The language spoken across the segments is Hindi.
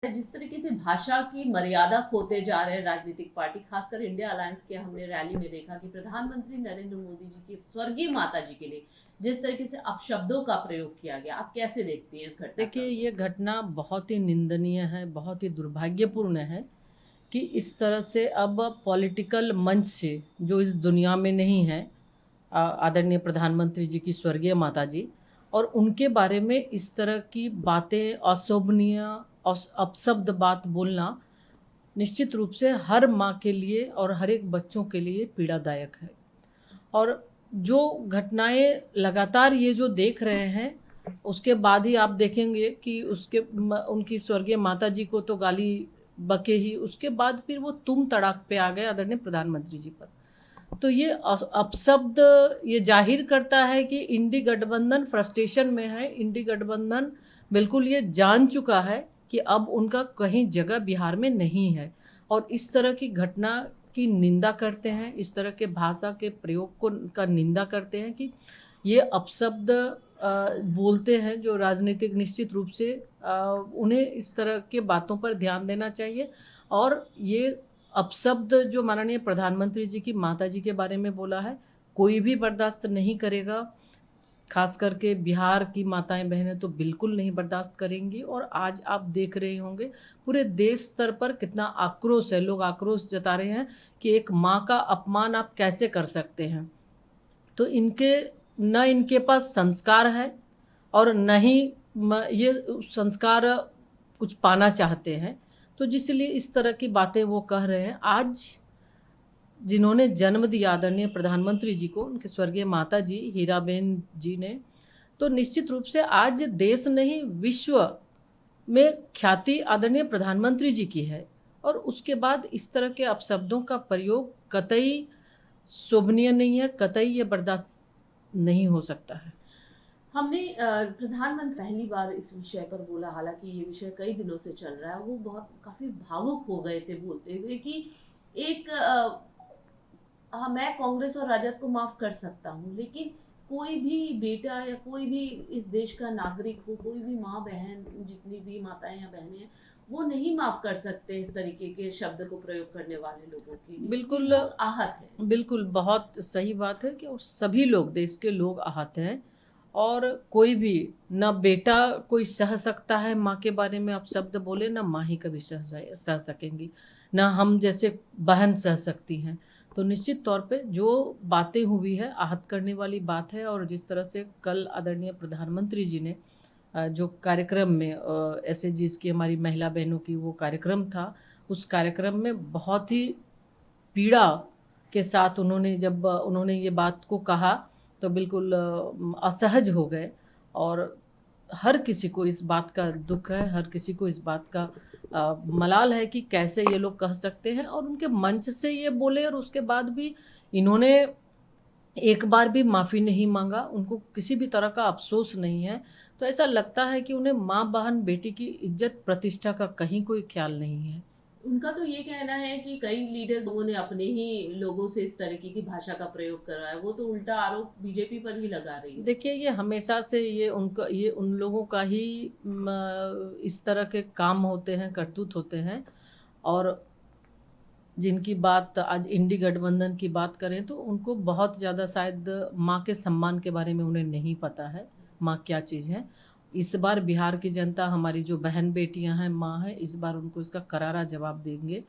जिस तरीके से भाषा की मर्यादा खोते जा रहे हैं राजनीतिक पार्टी, खासकर इंडिया अलायंस के हमने रैली में देखा कि प्रधानमंत्री नरेंद्र मोदी जी की स्वर्गीय माता जी के लिए जिस तरीके से अपशब्दों का प्रयोग किया गया, आप कैसे देखती हैं इस देखिए, घटनाक्रम को? ये घटना बहुत ही निंदनीय है, बहुत ही दुर्भाग्यपूर्ण है कि इस तरह से अब पॉलिटिकल मंच से जो इस दुनिया में नहीं है, आदरणीय प्रधानमंत्री जी की स्वर्गीय माता जी, और उनके बारे में इस तरह की बातें, अशोभनीय और अपशब्द बात बोलना निश्चित रूप से हर माँ के लिए और हर एक बच्चों के लिए पीड़ादायक है। और जो घटनाएं लगातार ये जो देख रहे हैं, उसके बाद ही आप देखेंगे कि उनकी स्वर्गीय माता जी को तो गाली बके ही, उसके बाद फिर वो तुम तड़ाक पे आ गए आदरणीय प्रधानमंत्री जी पर। तो ये अपशब्द ये जाहिर करता है कि इंडी गठबंधन फ्रस्ट्रेशन में है। इंडी गठबंधन बिल्कुल ये जान चुका है कि अब उनका कहीं जगह बिहार में नहीं है, और इस तरह की घटना की निंदा करते हैं, इस तरह के भाषा के प्रयोग को का निंदा करते हैं कि ये अपशब्द बोलते हैं जो राजनीतिक, निश्चित रूप से उन्हें इस तरह के बातों पर ध्यान देना चाहिए। और ये अपशब्द जो माननीय प्रधानमंत्री जी की माता जी के बारे में बोला है, कोई भी बर्दाश्त नहीं करेगा। खास करके बिहार की माताएं बहनें तो बिल्कुल नहीं बर्दाश्त करेंगी। और आज आप देख रहे होंगे पूरे देश स्तर पर कितना आक्रोश है, लोग आक्रोश जता रहे हैं कि एक माँ का अपमान आप कैसे कर सकते हैं। तो इनके पास संस्कार है, और न ही ये संस्कार कुछ पाना चाहते हैं। तो जिसलिए इस तरह की बातें वो कह रहे हैं। आज जिन्होंने जन्म दिया आदरणीय प्रधानमंत्री जी को, उनके स्वर्गीय माता जी हीराबेन जी ने, तो निश्चित रूप से आज देश नहीं विश्व में ख्याति आदरणीय प्रधानमंत्री जी की है। और उसके बाद इस तरह के अपशब्दों का प्रयोग कतई शोभनीय नहीं है, कतई ये बर्दाश्त नहीं हो सकता है। हमने प्रधानमंत्री पहली बार इस विषय पर बोला, हालांकि ये विषय कई दिनों से चल रहा है, वो बहुत काफी भावुक हो गए थे बोलते हुए कि एक हाँ, मैं कांग्रेस और राजद को माफ कर सकता हूँ, लेकिन कोई भी बेटा या कोई भी इस देश का नागरिक हो, कोई भी माँ बहन, जितनी भी माताएं या बहनें हैं, वो नहीं माफ कर सकते इस तरीके के शब्द को प्रयोग करने वाले लोगों के लिए, क्योंकि बिल्कुल, लोग आहत हैं इससे। बिल्कुल, बहुत सही बात है कि सभी लोग, देश के लोग आहत हैं। और कोई भी, ना बेटा कोई सह सकता है माँ के बारे में आप शब्द बोले, ना माँ ही कभी सह सकेंगी, ना हम जैसे बहन सह सकती हैं। तो निश्चित तौर पे जो बातें हुई है, आहत करने वाली बात है। और जिस तरह से कल आदरणीय प्रधानमंत्री जी ने जो कार्यक्रम में एसएचजीज की, हमारी महिला बहनों की वो कार्यक्रम था, उस कार्यक्रम में बहुत ही पीड़ा के साथ उन्होंने, जब उन्होंने ये बात को कहा, तो बिल्कुल असहज हो गए। और हर किसी को इस बात का दुख है, हर किसी को इस बात का मलाल है कि कैसे ये लोग कह सकते हैं और उनके मंच से ये बोले, और उसके बाद भी इन्होंने एक बार भी माफ़ी नहीं मांगा, उनको किसी भी तरह का अफसोस नहीं है। तो ऐसा लगता है कि उन्हें माँ, बहन, बेटी की इज्जत प्रतिष्ठा का कहीं कोई ख्याल नहीं है। उनका तो ये कहना है कि कई लीडर लोगों ने अपने ही लोगों से इस तरीके की भाषा का प्रयोग करा है, वो तो उल्टा आरोप बीजेपी पर ही लगा रही है। देखिए, ये हमेशा से ये उन लोगों का ही इस तरह के काम होते हैं, करतूत होते हैं। और जिनकी बात आज इंडी गठबंधन की बात करें, तो उनको बहुत ज़्यादा शायद माँ के सम्मान के बारे में उन्हें नहीं पता है, माँ क्या चीज़ है। इस बार बिहार की जनता, हमारी जो बहन बेटियां हैं, माँ है, इस बार उनको इसका करारा जवाब देंगे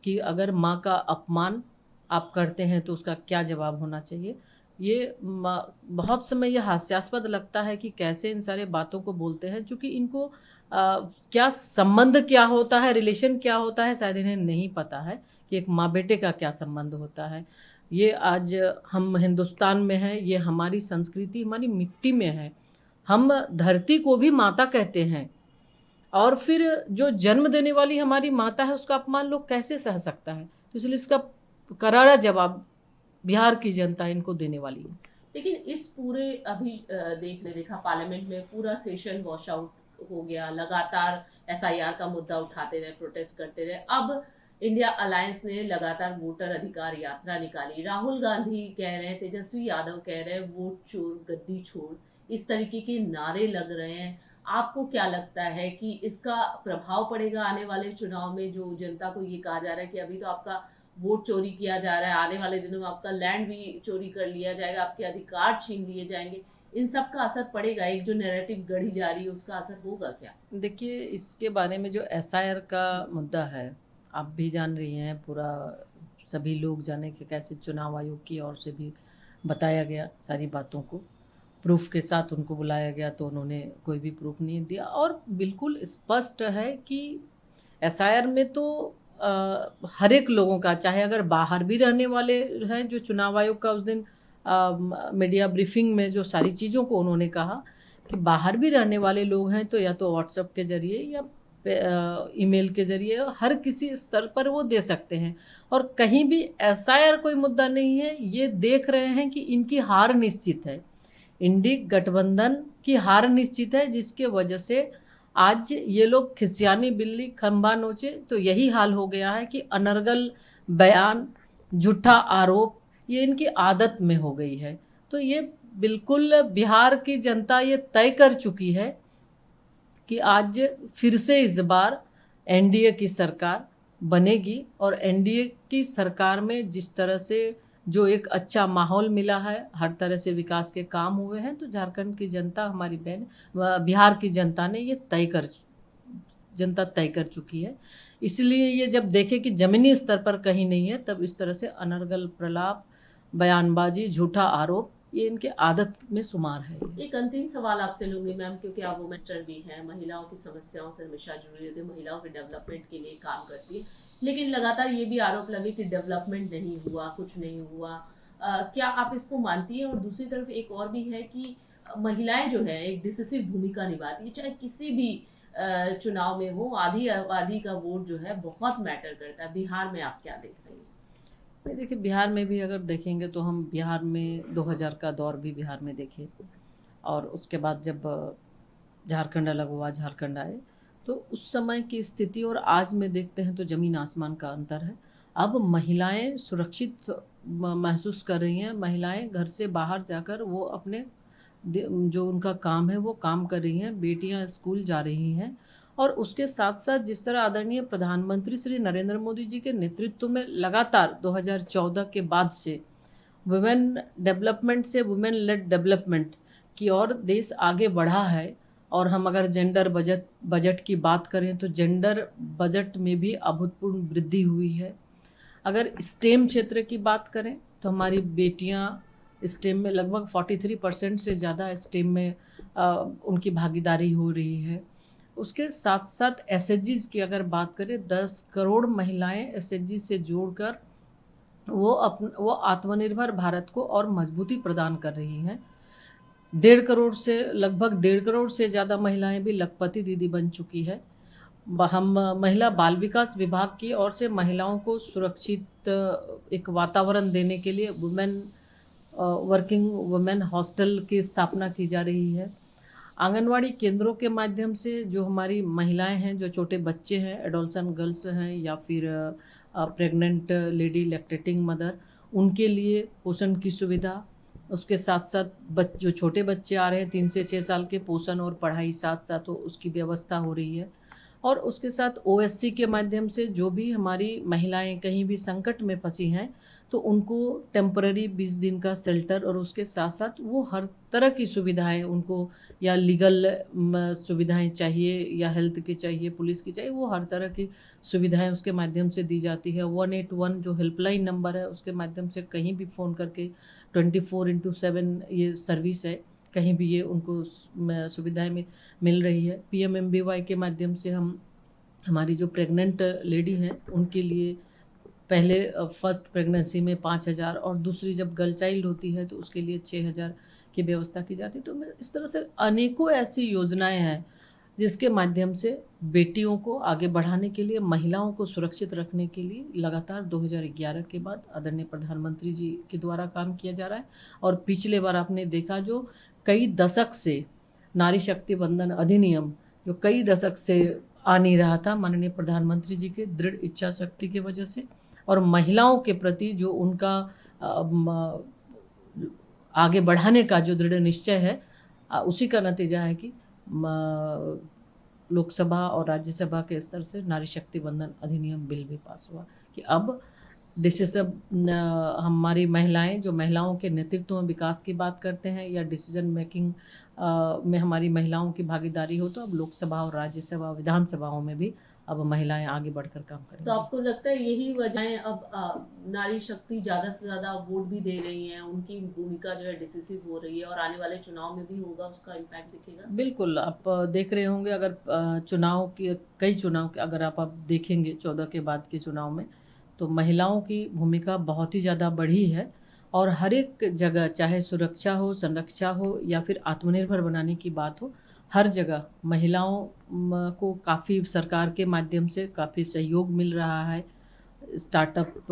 कि अगर माँ का अपमान आप करते हैं तो उसका क्या जवाब होना चाहिए। ये बहुत समय ये हास्यास्पद लगता है कि कैसे इन सारे बातों को बोलते हैं, क्योंकि इनको क्या संबंध क्या होता है, रिलेशन क्या होता है, शायद इन्हें नहीं पता है कि एक माँ बेटे का क्या संबंध होता है। ये आज हम हिंदुस्तान में हैं, ये हमारी संस्कृति, हमारी मिट्टी में है। हम धरती को भी माता कहते हैं, और फिर जो जन्म देने वाली हमारी माता है, उसका अपमान लोग कैसे सह सकता है। तो इसलिए इसका करारा जवाब बिहार की जनता इनको देने वाली है। लेकिन इस पूरे अभी देखा पार्लियामेंट में पूरा सेशन वॉश आउट हो गया, लगातार एसआईआर का मुद्दा उठाते रहे, प्रोटेस्ट करते रहे। अब इंडिया अलायंस ने लगातार वोटर अधिकार यात्रा निकाली, राहुल गांधी कह रहे हैं, तेजस्वी यादव कह रहे हैं वोट चोर गद्दी छोड़, इस तरीके के नारे लग रहे हैं। आपको क्या लगता है कि इसका प्रभाव पड़ेगा आने वाले चुनाव में? जो जनता को ये कहा जा रहा है कि अभी तो आपका वोट चोरी किया जा रहा है, आने वाले दिनों में आपका लैंड भी चोरी कर लिया जाएगा, आपके अधिकार छीन लिए जाएंगे, इन सब का असर पड़ेगा? एक जो नैरेटिव गढ़ी जा रही है उसका असर होगा क्या? देखिए, इसके बारे में जो एसआईआर का मुद्दा है, आप भी जान रही हैं, पूरा सभी लोग जाने कि कैसे चुनाव आयोग की ओर से भी बताया गया सारी बातों को, प्रूफ के साथ उनको बुलाया गया तो उन्होंने कोई भी प्रूफ नहीं दिया। और बिल्कुल स्पष्ट है कि एसआईआर में तो हर एक लोगों का, चाहे अगर बाहर भी रहने वाले हैं, जो चुनाव आयोग का उस दिन मीडिया ब्रीफिंग में जो सारी चीज़ों को उन्होंने कहा कि बाहर भी रहने वाले लोग हैं तो या तो व्हाट्सएप के ज़रिए या ईमेल के ज़रिए हर किसी स्तर पर वो दे सकते हैं। और कहीं भी एसआईआर कोई मुद्दा नहीं है, ये देख रहे हैं कि इनकी हार निश्चित है, इंडी गठबंधन की हार निश्चित है, जिसके वजह से आज ये लोग खिसियानी बिल्ली खंबा नोचे। तो यही हाल हो गया है कि अनर्गल बयान, झूठा आरोप, ये इनकी आदत में हो गई है। तो ये बिल्कुल बिहार की जनता ये तय कर चुकी है कि आज फिर से इस बार एनडीए की सरकार बनेगी। और एनडीए की सरकार में जिस तरह से जो एक अच्छा माहौल मिला है, हर तरह से विकास के काम हुए हैं, तो झारखंड की जनता, हमारी बहन बिहार की जनता ने ये जनता तय कर चुकी है। इसलिए ये जब देखे कि जमीनी स्तर पर कहीं नहीं है, तब इस तरह से अनर्गल प्रलाप, बयानबाजी, झूठा आरोप, ये इनके आदत में शुमार है। एक अंतिम सवाल आपसे लूंगी मैम, क्योंकि आप वुमेस्टर भी हैं, महिलाओं की समस्याओं से हमेशा जुड़ी रहती है, महिलाओं के डेवलपमेंट के लिए काम करती है, लेकिन लगातार ये भी आरोप लगे कि डेवलपमेंट नहीं हुआ, कुछ नहीं हुआ। क्या आप इसको मानती हैं? और दूसरी तरफ एक और भी है कि महिलाएं जो है एक डिसिसिव भूमिका निभाती है, चाहे किसी भी चुनाव में हो, आधी आबादी का वोट जो है बहुत मैटर करता है। बिहार में आप क्या देख रही हैं? नहीं, देखिए, बिहार में भी अगर देखेंगे तो हम बिहार में 2000 का दौर भी बिहार में देखे, और उसके बाद जब झारखंड अलग हुआ, झारखंड आए, तो उस समय की स्थिति और आज में देखते हैं तो ज़मीन आसमान का अंतर है। अब महिलाएं सुरक्षित महसूस कर रही हैं, महिलाएं घर से बाहर जाकर वो अपने जो उनका काम है वो काम कर रही हैं, बेटियां स्कूल जा रही हैं। और उसके साथ साथ जिस तरह आदरणीय प्रधानमंत्री श्री नरेंद्र मोदी जी के नेतृत्व में लगातार 2014 के बाद से वुमेन डेवलपमेंट से वुमेन लेड डेवलपमेंट की ओर देश आगे बढ़ा है। और हम अगर जेंडर बजट की बात करें तो जेंडर बजट में भी अभूतपूर्व वृद्धि हुई है। अगर स्टेम क्षेत्र की बात करें तो हमारी बेटियां स्टेम में लगभग 43% से ज़्यादा स्टेम में उनकी भागीदारी हो रही है। उसके साथ साथ एसएचजीज की अगर बात करें, 10 करोड़ महिलाएं एसएचजी से जोड़कर वो आत्मनिर्भर भारत को और मजबूती प्रदान कर रही हैं। लगभग 1.5 करोड़ से ज़्यादा महिलाएं भी लखपति दीदी बन चुकी है। हम महिला बाल विकास विभाग की ओर से महिलाओं को सुरक्षित एक वातावरण देने के लिए वर्किंग वुमेन हॉस्टल की स्थापना की जा रही है। आंगनवाड़ी केंद्रों के माध्यम से जो हमारी महिलाएं हैं, जो छोटे बच्चे हैं, एडोलसेंट गर्ल्स हैं या फिर प्रेग्नेंट लेडी, लैक्टेटिंग मदर, उनके लिए पोषण की सुविधा। उसके साथ साथ जो छोटे बच्चे आ रहे हैं 3 से 6 साल के, पोषण और पढ़ाई साथ साथ हो, उसकी व्यवस्था हो रही है। और उसके साथ ओएससी के माध्यम से जो भी हमारी महिलाएं कहीं भी संकट में फंसी हैं तो उनको टेम्पररी 20 दिन का शेल्टर, और उसके साथ साथ वो हर तरह की सुविधाएं उनको, या लीगल सुविधाएं चाहिए या हेल्थ की चाहिए, पुलिस की चाहिए, वो हर तरह की सुविधाएं उसके माध्यम से दी जाती है। 181 जो हेल्पलाइन नंबर है उसके माध्यम से कहीं भी फ़ोन करके 24/7 ये सर्विस है, कहीं भी ये उनको सुविधाएं मिल रही है। पीएमएमबीवाई के माध्यम से हमारी जो प्रेग्नेंट लेडी हैं उनके लिए पहले फर्स्ट प्रेगनेंसी में 5,000 और दूसरी जब गर्ल चाइल्ड होती है तो उसके लिए 6,000 की व्यवस्था की जाती है। तो इस तरह से अनेकों ऐसी योजनाएं हैं जिसके माध्यम से बेटियों को आगे बढ़ाने के लिए, महिलाओं को सुरक्षित रखने के लिए लगातार 2011 के बाद आदरणीय प्रधानमंत्री जी के द्वारा काम किया जा रहा है। और पिछले बार आपने देखा जो कई दशक से नारी शक्ति वंदन अधिनियम जो कई दशक से आ नहीं रहा था, माननीय प्रधानमंत्री जी के दृढ़ इच्छा शक्ति की वजह से और महिलाओं के प्रति जो उनका आगे बढ़ाने का जो दृढ़ निश्चय है, उसी का नतीजा है कि लोकसभा और राज्यसभा के स्तर से नारी शक्ति वंदन अधिनियम बिल भी पास हुआ कि अब डिसीजन हमारी महिलाएं जो महिलाओं के नेतृत्व में विकास की बात करते हैं या डिसीजन मेकिंग में हमारी महिलाओं की भागीदारी हो, तो अब लोकसभा और राज्यसभा विधानसभाओं में भी अब महिलाएं आगे बढ़कर काम करेंगी। तो आपको लगता है यही वजह अब नारी शक्ति ज्यादा से ज्यादा वोट भी दे रही हैं, उनकी भूमिका जो है डिसिसिव हो रही है और आने वाले चुनाव में भी होगा उसका इम्पैक्ट दिखेगा? बिल्कुल, आप देख रहे होंगे अगर चुनाव की कई चुनाव अगर आप देखेंगे 14 के बाद के चुनाव में, तो महिलाओं की भूमिका बहुत ही ज़्यादा बढ़ी है और हर एक जगह चाहे सुरक्षा हो, संरक्षा हो या फिर आत्मनिर्भर बनाने की बात हो, हर जगह महिलाओं को काफ़ी सरकार के माध्यम से काफ़ी सहयोग मिल रहा है। स्टार्टअप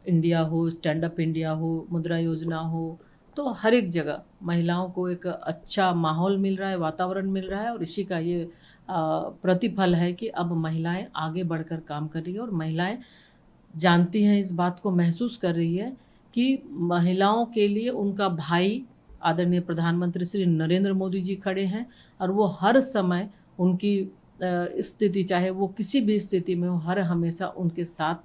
इंडिया हो, स्टैंड अप इंडिया हो, मुद्रा योजना हो, तो हर एक जगह महिलाओं को एक अच्छा माहौल मिल रहा है, वातावरण मिल रहा है और इसी का ये प्रतिफल है कि अब महिलाएं आगे बढ़कर काम कर रही है और महिलाएं जानती हैं, इस बात को महसूस कर रही है कि महिलाओं के लिए उनका भाई आदरणीय प्रधानमंत्री श्री नरेंद्र मोदी जी खड़े हैं और वो हर समय उनकी स्थिति, चाहे वो किसी भी स्थिति में हो, हर हमेशा उनके साथ,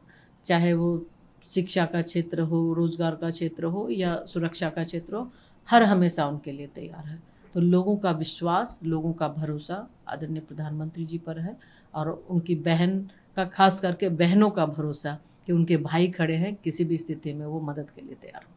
चाहे वो शिक्षा का क्षेत्र हो, रोजगार का क्षेत्र हो या सुरक्षा का क्षेत्र हो, हर हमेशा उनके लिए तैयार है। तो लोगों का विश्वास, लोगों का भरोसा आदरणीय प्रधानमंत्री जी पर है और उनकी बहन का, खास करके बहनों का भरोसा कि उनके भाई खड़े हैं, किसी भी स्थिति में वो मदद के लिए तैयार हो।